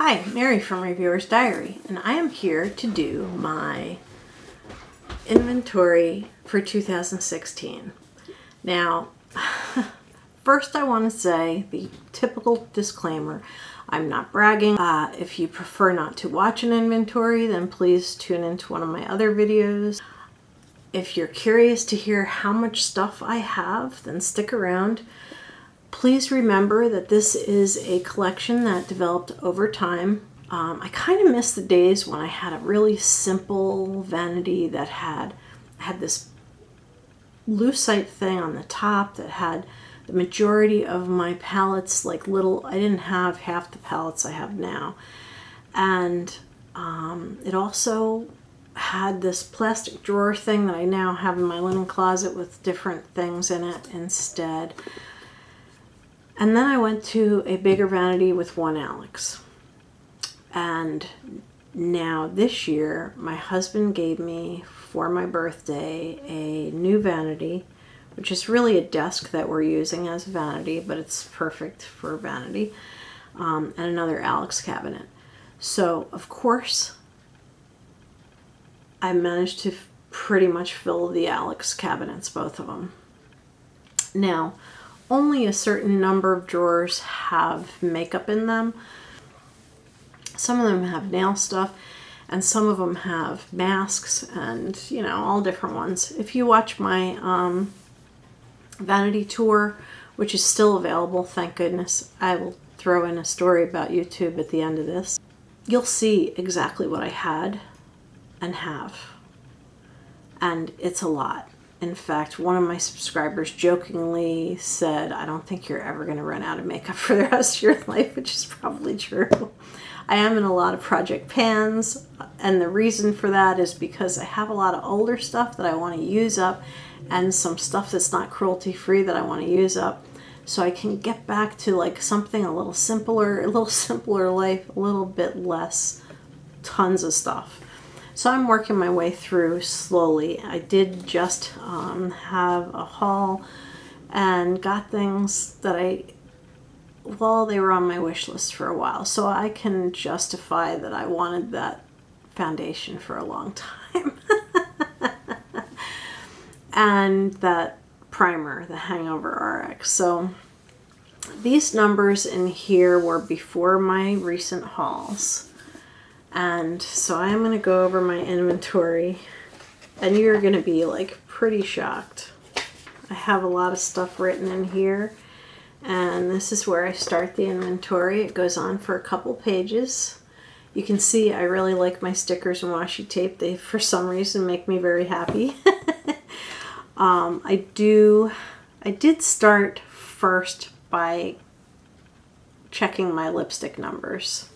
Hi, Mary from Reviewer's Diary, and I am here to do my inventory for 2016. Now, first I want to say the typical disclaimer. I'm not bragging. If you prefer not to watch an inventory, then please tune into one of my other videos. If you're curious to hear how much stuff I have, then stick around. Please remember that this is a collection that developed over time. I kind of miss the days when I had a really simple vanity that had this lucite thing on the top that had the majority of my palettes, like little, I didn't have half the palettes I have now. And it also had this plastic drawer thing that I now have in my linen closet with different things in it instead. And then I went to a bigger vanity with one Alex. And now this year, my husband gave me for my birthday a new vanity, which is really a desk that we're using as a vanity, but it's perfect for a vanity, and another Alex cabinet. So, of course, I managed to pretty much fill the Alex cabinets, both of them. Now, only a certain number of drawers have makeup in them. Some of them have nail stuff, and some of them have masks and, you know, all different ones. If you watch my vanity tour, which is still available, thank goodness, I will throw in a story about YouTube at the end of this, you'll see exactly what I had and have. And it's a lot. In fact, one of my subscribers jokingly said, I don't think you're ever going to run out of makeup for the rest of your life, which is probably true. I am in a lot of project pans, and the reason for that is because I have a lot of older stuff that I want to use up and some stuff that's not cruelty-free that I want to use up, so I can get back to like something a little simpler life, a little bit less tons of stuff. So I'm working my way through slowly. I did just have a haul and got things that they were on my wish list for a while. So I can justify that I wanted that foundation for a long time. And that primer, the Hangover RX. So these numbers in here were before my recent hauls. And so I'm going to go over my inventory, and you're going to be like pretty shocked. I have a lot of stuff written in here, and this is where I start the inventory. It goes on for a couple pages. You can see I really like my stickers and washi tape. They, for some reason, make me very happy. I did start first by checking my lipstick numbers.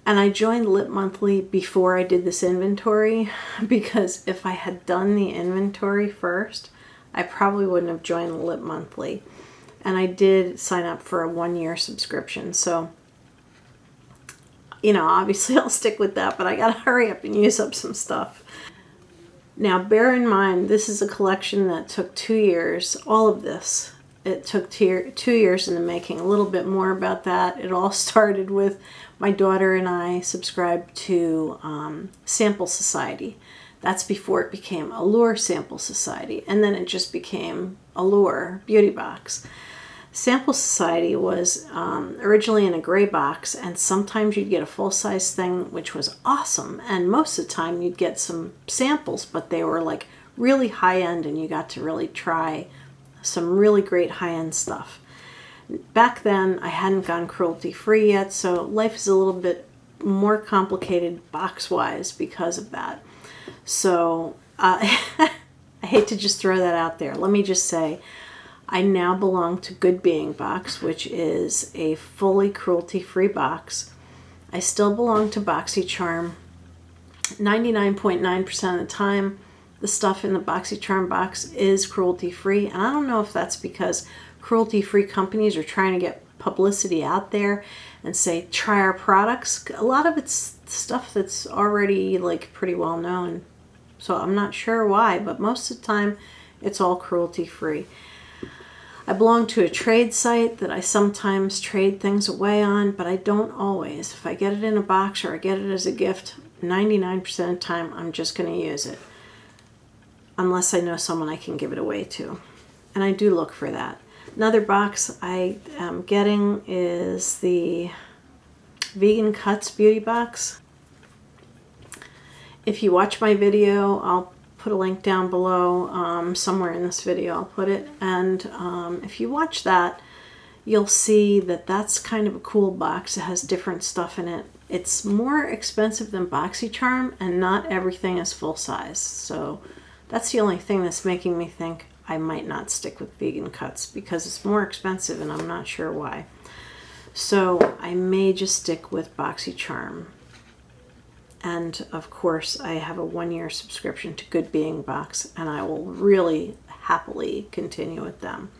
And I joined Lip Monthly before I did this inventory, because if I had done the inventory first, I probably wouldn't have joined Lip Monthly. And I did sign up for a 1-year subscription, so, you know, obviously I'll stick with that, but I gotta hurry up and use up some stuff. Now, bear in mind, this is a collection that took 2 years, all of this. It took 2 years in the making. A little bit more about that. It all started with my daughter and I subscribed to Sample Society. That's before it became Allure Sample Society. And then it just became Allure Beauty Box. Sample Society was originally in a gray box, and sometimes you'd get a full-size thing, which was awesome. And most of the time you'd get some samples, but they were like really high-end, and you got to really try some really great high-end stuff. Back then, I hadn't gone cruelty-free yet, so life is a little bit more complicated box-wise because of that. So I hate to just throw that out there. Let me just say, I now belong to GoodBeing Box, which is a fully cruelty-free box. I still belong to Boxycharm. 99.9% of the time, the stuff in the Boxycharm box is cruelty-free, and I don't know if that's because cruelty-free companies are trying to get publicity out there and say, try our products. A lot of it's stuff that's already like pretty well known, so I'm not sure why, but most of the time it's all cruelty-free. I belong to a trade site that I sometimes trade things away on, but I don't always. If I get it in a box or I get it as a gift, 99% of the time I'm just going to use it. Unless I know someone I can give it away to. And I do look for that. Another box I am getting is the Vegan Cuts Beauty Box. If you watch my video, I'll put a link down below, somewhere in this video I'll put it, and if you watch that, you'll see that that's kind of a cool box. It has different stuff in it. It's more expensive than Boxycharm, and not everything is full size, so that's the only thing that's making me think I might not stick with Vegan Cuts, because it's more expensive and I'm not sure why. So I may just stick with Boxycharm. And of course, I have a 1-year subscription to GoodBeing Box, and I will really happily continue with them.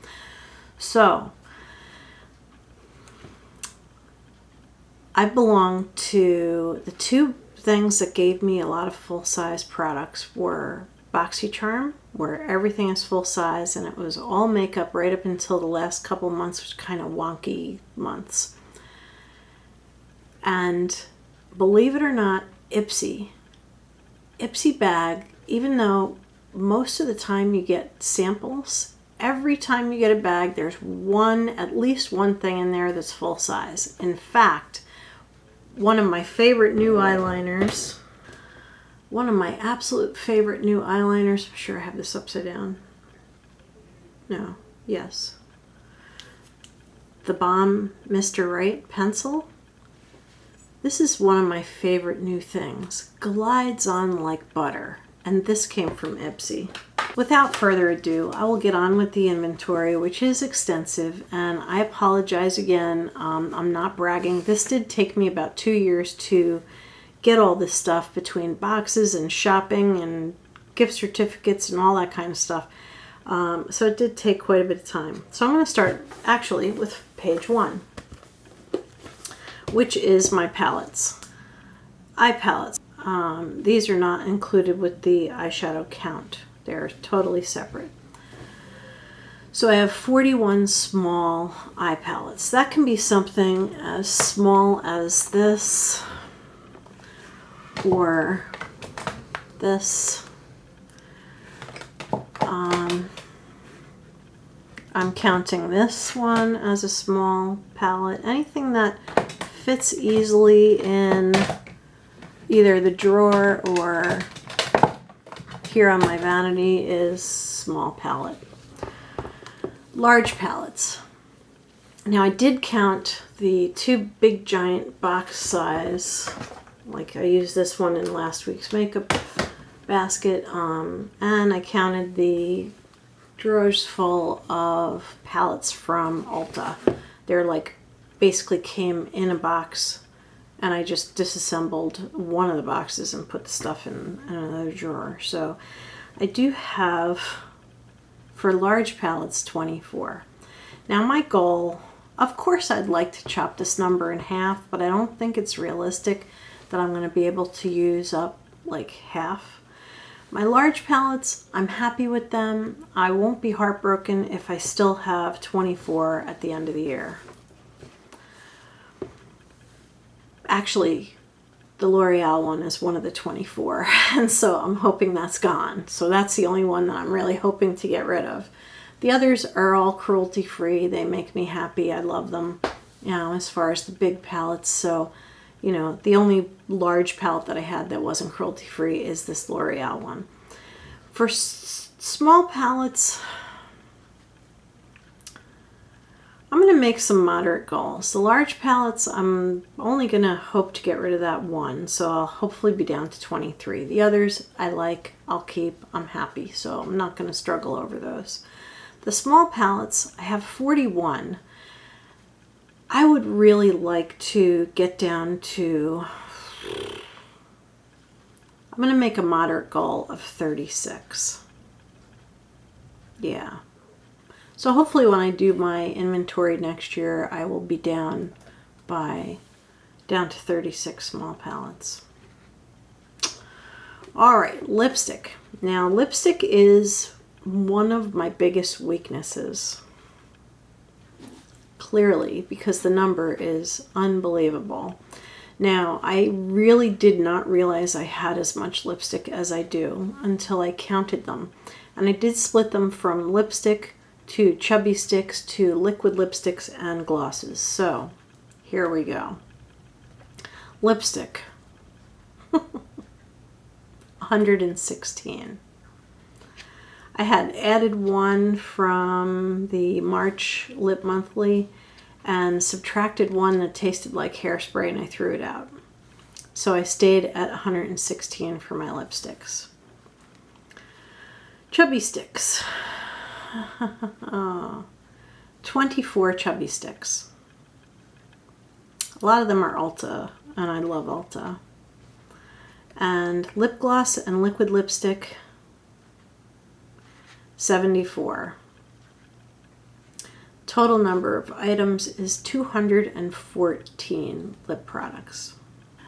So, I belong to the 2 things that gave me a lot of full-size products were Boxycharm, where everything is full size, and it was all makeup right up until the last couple months, which kind of wonky months. And believe it or not, Ipsy bag, even though most of the time you get samples, every time you get a bag there's at least one thing in there that's full size. In fact, one of my favorite new eyeliners, one of my absolute favorite new eyeliners, I'm sure I have this upside down. No, yes. The Balm Mr. Right pencil. This is one of my favorite new things. Glides on like butter. And this came from Ipsy. Without further ado, I will get on with the inventory, which is extensive, and I apologize again. I'm not bragging. This did take me about 2 years to get all this stuff between boxes and shopping and gift certificates and all that kind of stuff. So it did take quite a bit of time. So I'm going to start actually with page 1. Which is my palettes. Eye palettes. These are not included with the eyeshadow count. They're totally separate. So I have 41 small eye palettes. That can be something as small as this, or this. I'm counting this one as a small palette. Anything that fits easily in either the drawer or here on my vanity is small palette. Large palettes. Now I did count the 2 big giant box size, like I used this one in last week's makeup basket, and I counted the drawers full of palettes from Ulta. They're like basically came in a box, and I just disassembled one of the boxes and put the stuff in another drawer. So I do have, for large palettes, 24. Now my goal, of course I'd like to chop this number in half, but I don't think it's realistic that I'm going to be able to use up like half. My large palettes, I'm happy with them. I won't be heartbroken if I still have 24 at the end of the year. Actually, the L'Oreal one is one of the 24, and so I'm hoping that's gone. So that's the only one that I'm really hoping to get rid of. The others are all cruelty-free. They make me happy. I love them, you know, as far as the big palettes. So, you know, the only large palette that I had that wasn't cruelty-free is this L'Oreal one. For small palettes, I'm going to make some moderate goals. The large palettes, I'm only going to hope to get rid of that one, so I'll hopefully be down to 23. The others I like, I'll keep, I'm happy, so I'm not going to struggle over those. The small palettes, I have 41. I would really like to get down to, I'm going to make a moderate goal of 36. Yeah. So hopefully when I do my inventory next year, I will be down to 36 small palettes. All right, lipstick. Now lipstick is one of my biggest weaknesses. clearly because the number is unbelievable. Now, I really did not realize I had as much lipstick as I do until I counted them. And I did split them from lipstick to chubby sticks to liquid lipsticks and glosses. So, here we go. Lipstick. 116. I had added one from the March Lip Monthly and subtracted one that tasted like hairspray, and I threw it out. So I stayed at 116 for my lipsticks. Chubby sticks. 24 chubby sticks. A lot of them are Ulta, and I love Ulta. And lip gloss and liquid lipstick, 74. Total number of items is 214 lip products.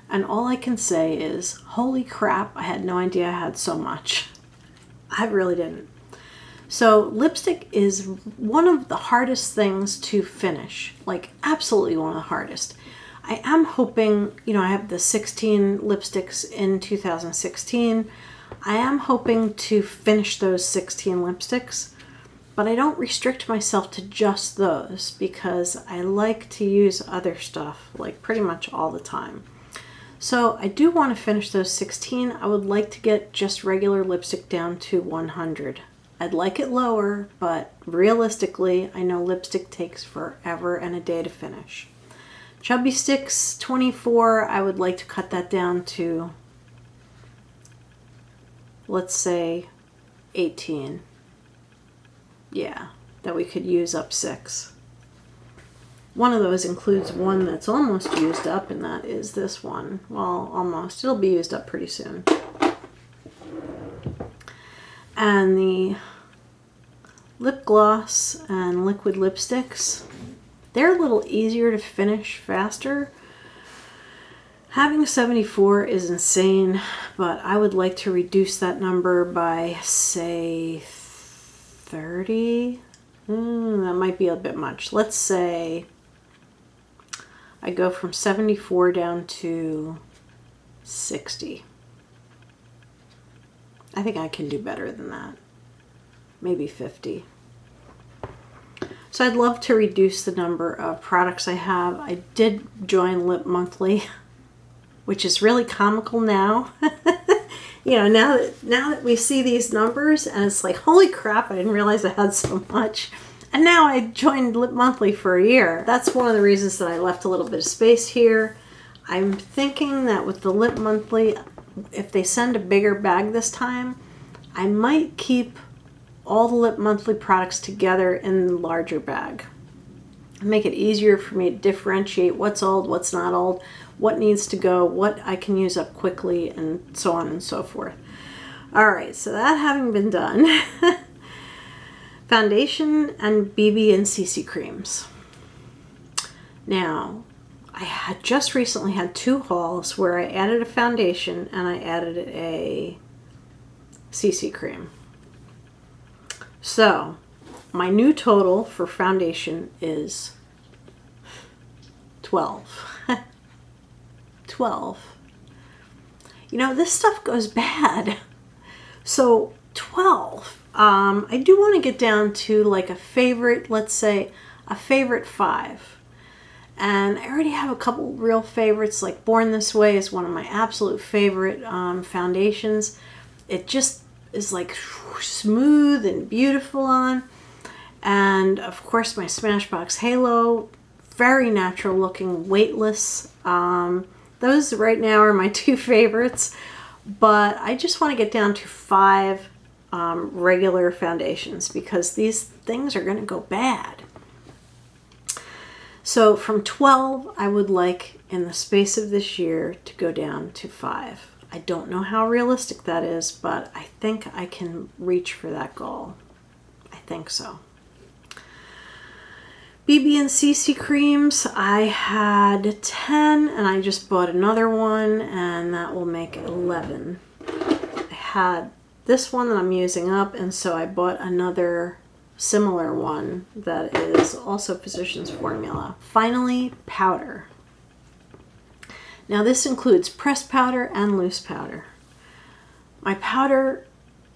And all I can say is, holy crap, I had no idea I had so much. I really didn't. So lipstick is one of the hardest things to finish, like absolutely one of the hardest. I am hoping, I have the 16 lipsticks in 2016. I am hoping to finish those 16 lipsticks. But I don't restrict myself to just those because I like to use other stuff like pretty much all the time. So I do want to finish those 16. I would like to get just regular lipstick down to 100. I'd like it lower, but realistically, I know lipstick takes forever and a day to finish. Chubby sticks, 24. I would like to cut that down to, let's say, 18. Yeah, that we could use up 6. One of those includes one that's almost used up, and that is this one. Well, almost. It'll be used up pretty soon. And the lip gloss and liquid lipsticks, they're a little easier to finish faster. Having 74 is insane, but I would like to reduce that number by, say, 30. That might be a bit much. Let's say I go from 74 down to 60. I think I can do better than that. Maybe 50. So I'd love to reduce the number of products I have. I did join Lip Monthly, which is really comical now. Now that we see these numbers, and it's like, holy crap, I didn't realize I had so much. And now I joined Lip Monthly for a year. That's one of the reasons that I left a little bit of space here. I'm thinking that with the Lip Monthly, if they send a bigger bag this time, I might keep all the Lip Monthly products together in the larger bag. Make it easier for me to differentiate what's old, what's not old, what needs to go, what I can use up quickly, and so on and so forth. All right, so that having been done, foundation and BB and CC creams. Now, I had just recently had 2 hauls where I added a foundation and I added a CC cream. So, my new total for foundation is 12. 12. This stuff goes bad. So 12. I do want to get down to like a favorite, let's say a favorite 5. And I already have a couple real favorites, like Born This Way is one of my absolute favorite foundations. It just is like smooth and beautiful on. And of course my Smashbox Halo, very natural looking, weightless. Those right now are my 2 favorites, but I just want to get down to 5 regular foundations because these things are going to go bad. So from 12, I would like in the space of this year to go down to 5. I don't know how realistic that is, but I think I can reach for that goal. I think so. BB and CC creams, I had 10 and I just bought another one, and that will make 11. I had this one that I'm using up, and so I bought another similar one that is also Physicians Formula. Finally, powder. Now this includes pressed powder and loose powder. My powder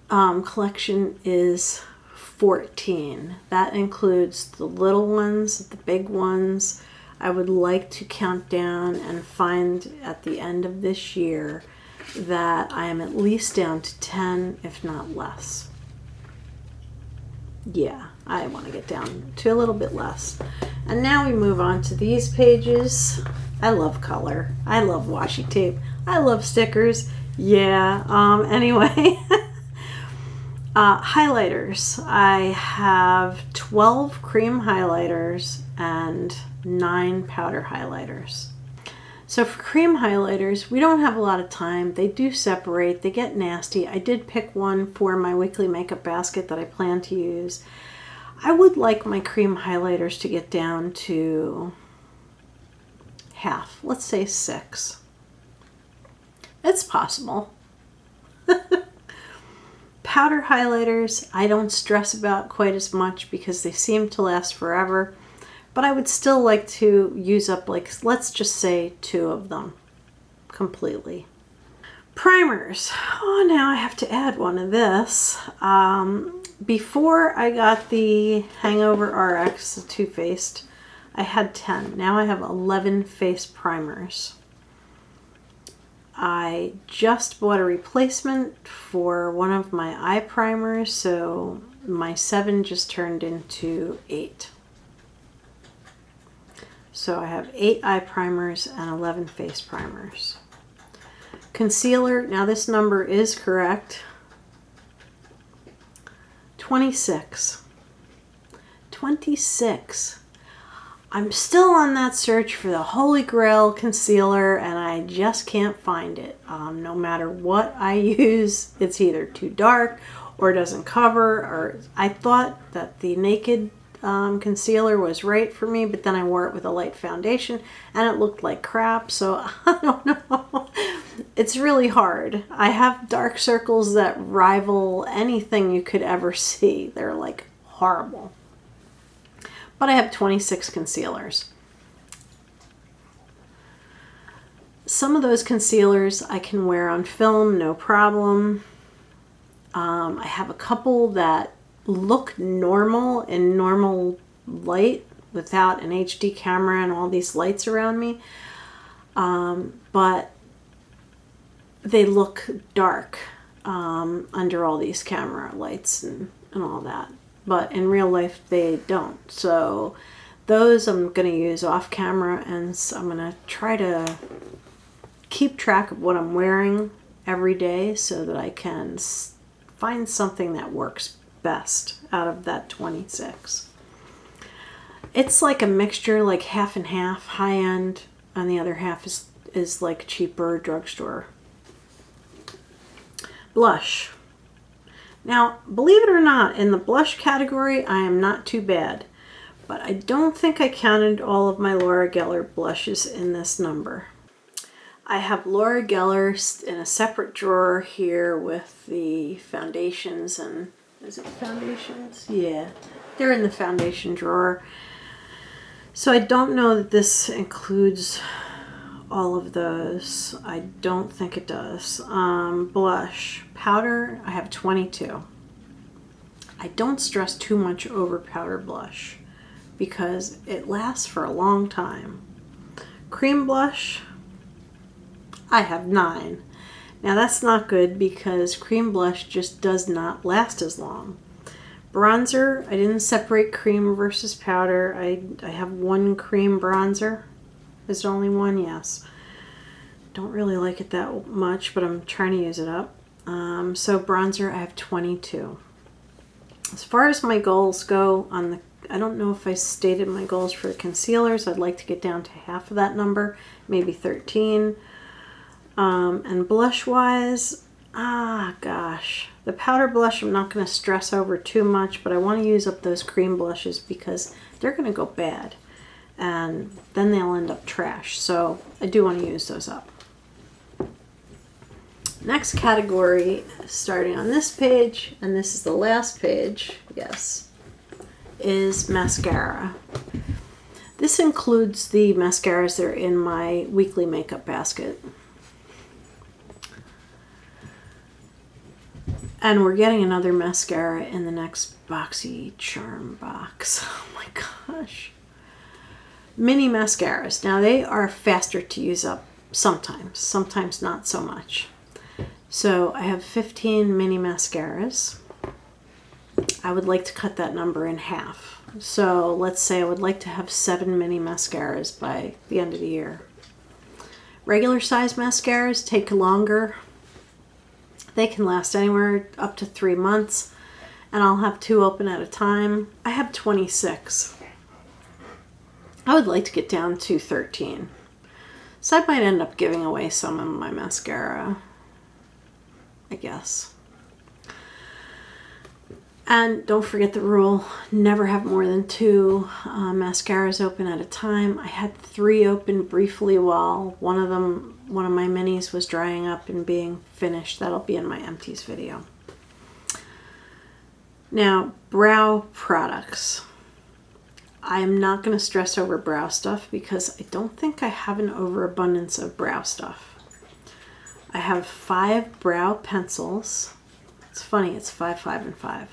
collection is 14. That includes the little ones, the big ones. I would like to count down and find at the end of this year that I am at least down to 10, if not less. Yeah, I want to get down to a little bit less. And now we move on to these pages. I love color. I love washi tape. I love stickers. Yeah, anyway. Highlighters. I have 12 cream highlighters and 9 powder highlighters. So for cream highlighters, we don't have a lot of time. They do separate. They get nasty. I did pick one for my weekly makeup basket that I plan to use. I would like my cream highlighters to get down to half. Let's say 6. It's possible. Powder highlighters, I don't stress about quite as much because they seem to last forever. But I would still like to use up, like, let's just say 2 of them completely. Primers. Oh, now I have to add one of this. Before I got the Hangover RX, the Too Faced, I had 10. Now I have 11 face primers. I just bought a replacement for one of my eye primers, so my 7 just turned into 8. So I have 8 eye primers and 11 face primers. Concealer, now this number is correct. 26. 26. I'm still on that search for the Holy Grail concealer and I just can't find it. No matter what I use, it's either too dark or doesn't cover, or I thought that the Naked concealer was right for me, but then I wore it with a light foundation and it looked like crap, so I don't know. It's really hard. I have dark circles that rival anything you could ever see. They're like horrible. But I have 26 concealers. Some of those concealers I can wear on film, no problem. I have a couple that look normal in normal light without an HD camera and all these lights around me. But they look dark under all these camera lights and all that. But in real life they don't. So those I'm going to use off camera, and so I'm going to try to keep track of what I'm wearing every day so that I can find something that works best out of that 26. It's like a mixture, like half and half, high end, and the other half is like cheaper drugstore. Blush. Now, believe it or not, in the blush category, I am not too bad. But I don't think I counted all of my Laura Geller blushes in this number. I have Laura Geller in a separate drawer here with the foundations and... Is it foundations? Yeah, they're in the foundation drawer. So I don't know that this includes all of those. I don't think it does. Blush. Powder, I have 22. I don't stress too much over powder blush because it lasts for a long time. Cream blush, I have 9. Now that's not good because cream blush just does not last as long. Bronzer, I didn't separate cream versus powder. I have 1 cream bronzer. Is there only 1? Yes. Don't really like it that much, but I'm trying to use it up. So bronzer, I have 22. As far as my goals go, I don't know if I stated my goals for concealers. I'd like to get down to half of that number, maybe 13. And blush wise, gosh, the powder blush I'm not going to stress over too much, but I want to use up those cream blushes because they're going to go bad and then they'll end up trash. So I do want to use those up. Next category, starting on this page, and this is the last page, yes, is mascara. This includes the mascaras that are in my weekly makeup basket. And we're getting another mascara in the next Boxycharm box. Oh my gosh. Mini mascaras. Now they are faster to use up sometimes. Sometimes not so much. So I have 15 mini mascaras. I would like to cut that number in half. So let's say I would like to have 7 mini mascaras by the end of the year. Regular size mascaras take longer. They can last anywhere up to 3 months, and I'll have 2 open at a time. I have 26. I would like to get down to 13. So I might end up giving away some of my mascara, I guess. And don't forget the rule, never have more than 2 mascaras open at a time. I had 3 open briefly while one of my minis was drying up and being finished. That'll be in my empties video. Now, brow products. I am not going to stress over brow stuff because I don't think I have an overabundance of brow stuff. I have 5 brow pencils. It's funny, it's 5, 5, and 5.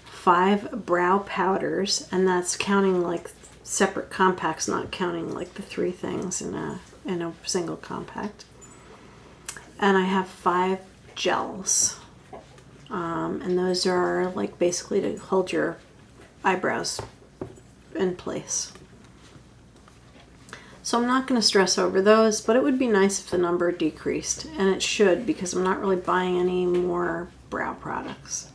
5 brow powders, and that's counting like separate compacts, not counting like the 3 things in a single compact. And I have 5 gels, and those are like basically to hold your eyebrows in place. So I'm not going to stress over those, but it would be nice if the number decreased, and it should, because I'm not really buying any more brow products.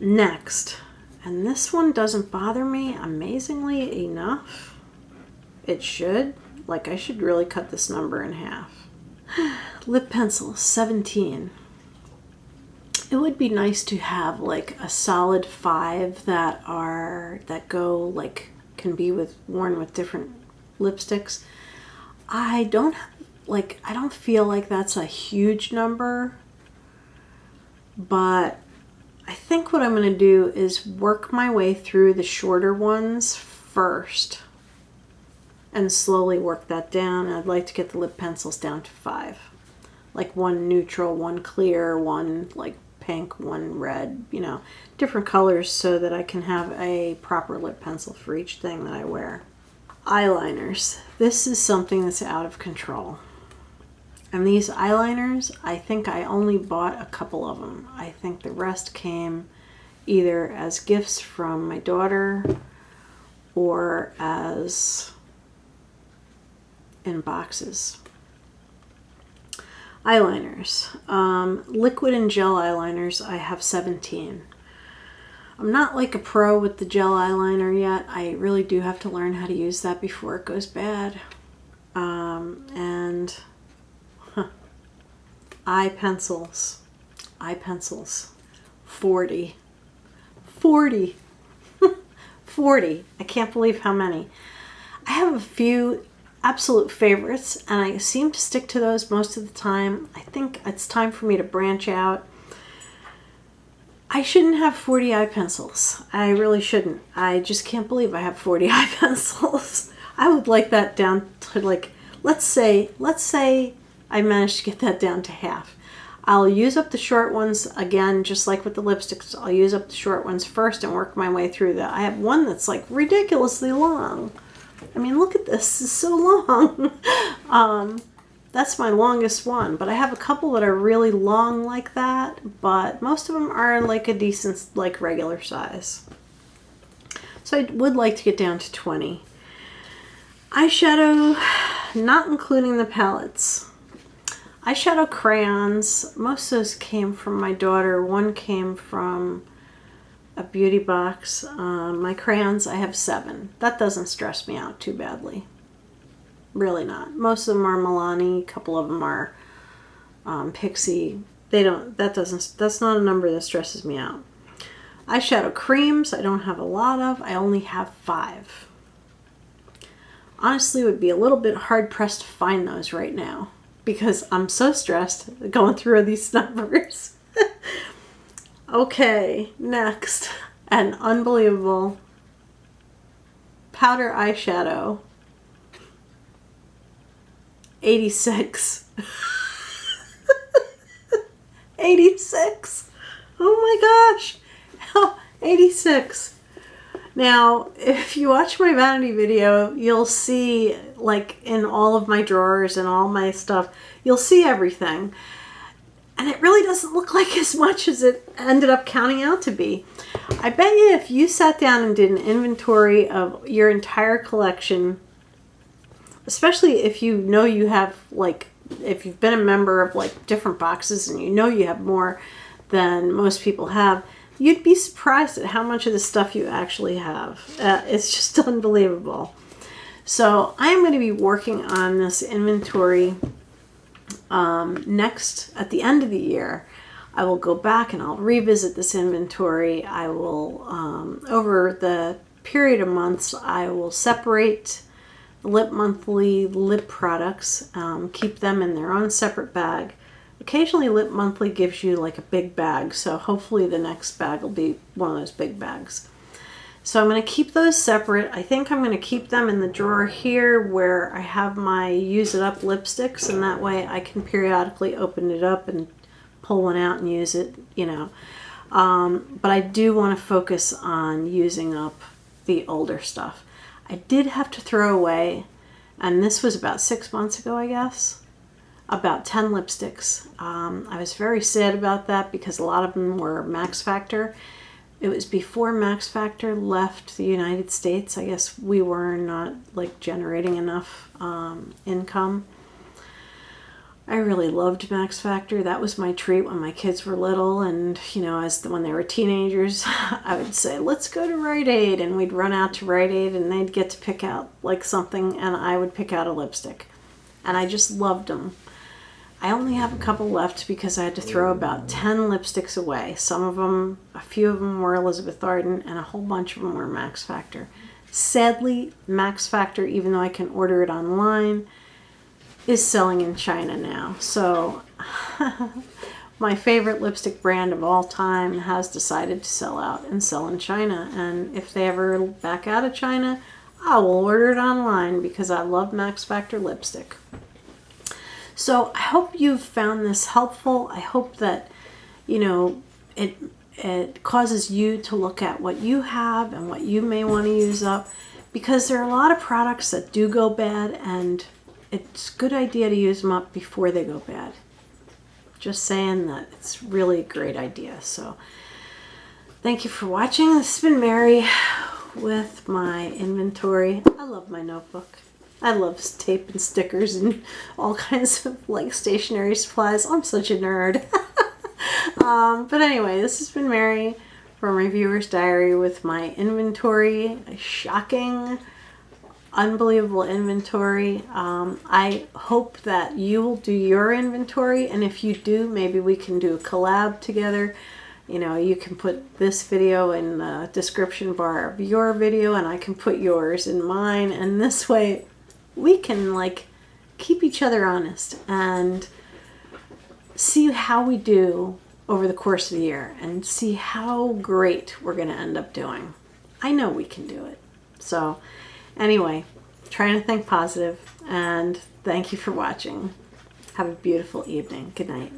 Next, and this one doesn't bother me amazingly enough. It should. Like, I should really cut this number in half. Lip pencils, 17. It would be nice to have like a solid 5 that go like can be worn with different lipsticks. I don't feel like that's a huge number, but I think what I'm going to do is work my way through the shorter ones first and slowly work that down. I'd like to get the lip pencils down to 5. Like 1 neutral, 1 clear, 1 like pink, 1 red, different colors so that I can have a proper lip pencil for each thing that I wear. Eyeliners. This is something that's out of control. And these eyeliners, I think I only bought a couple of them. I think the rest came either as gifts from my daughter or as in boxes. Eyeliners. Liquid and gel eyeliners, I have 17. I'm not like a pro with the gel eyeliner yet. I really do have to learn how to use that before it goes bad. Eye pencils, 40. 40. 40. I can't believe how many. I have a few absolute favorites, and I seem to stick to those most of the time. I think it's time for me to branch out. I shouldn't have 40 eye pencils. I really shouldn't. I just can't believe I have 40 eye pencils. I would like that down to like, let's say I managed to get that down to half. I'll use up the short ones again, just like with the lipsticks. I'll use up the short ones first and work my way through that. I have one that's like ridiculously long. I mean, look at this. It's so long. That's my longest one, but I have a couple that are really long like that, but most of them are like a decent, like regular size. So I would like to get down to 20. Eyeshadow, not including the palettes. Eyeshadow crayons, most of those came from my daughter. One came from a beauty box. My crayons, I have 7. That doesn't stress me out too badly. Really not. Most of them are Milani. A couple of them are Pixie. That's not a number that stresses me out. Eyeshadow creams, I don't have a lot of. I only have 5. Honestly, it would be a little bit hard pressed to find those right now because I'm so stressed going through these numbers. Okay, next. An unbelievable powder eyeshadow, 86. 86. Oh my gosh. 86. Now, if you watch my vanity video, you'll see, like, in all of my drawers and all my stuff, you'll see everything. And it really doesn't look like as much as it ended up counting out to be. I bet you if you sat down and did an inventory of your entire collection, especially if you know you have, like, if you've been a member of, like, different boxes and you know you have more than most people have, you'd be surprised at how much of the stuff you actually have. It's just unbelievable. So I'm going to be working on this inventory next, at the end of the year. I will go back and I'll revisit this inventory. I will, over the period of months, I will separate Lip Monthly lip products, keep them in their own separate bag. Occasionally Lip Monthly gives you like a big bag, so hopefully the next bag will be one of those big bags. So I'm going to keep those separate. I think I'm going to keep them in the drawer here where I have my use it up lipsticks, and that way I can periodically open it up and pull one out and use it, you know. But I do want to focus on using up the older stuff. I did have to throw away, and this was about 6 months ago, I guess, about 10 lipsticks. I was very sad about that because a lot of them were Max Factor. It was before Max Factor left the United States. I guess we were not like generating enough income. I really loved Max Factor. That was my treat when my kids were little, and you know, when they were teenagers, I would say, let's go to Rite Aid, and we'd run out to Rite Aid and they'd get to pick out like something and I would pick out a lipstick. And I just loved them. I only have a couple left because I had to throw about 10 lipsticks away. Some of them, a few of them were Elizabeth Arden, and a whole bunch of them were Max Factor. Sadly, Max Factor, even though I can order it online, is selling in China now. So my favorite lipstick brand of all time has decided to sell out and sell in China. And if they ever back out of China, I will order it online because I love Max Factor lipstick. So I hope you've found this helpful. I hope that, you know, it causes you to look at what you have and what you may want to use up, because there are a lot of products that do go bad, and it's a good idea to use them up before they go bad. Just saying that it's really a great idea. So thank you for watching. This has been Mary with my inventory. I love my notebook. I love tape and stickers and all kinds of like stationery supplies. I'm such a nerd. But anyway, this has been Mary from Reviewer's Diary with my inventory. A shocking, unbelievable inventory. I hope that you will do your inventory, and if you do, maybe we can do a collab together. You know, you can put this video in the description bar of your video, and I can put yours in mine, and this way we can like keep each other honest and see how we do over the course of the year and see how great we're going to end up doing. I know we can do it. So anyway, trying to think positive, and thank you for watching. Have a beautiful evening. Good night.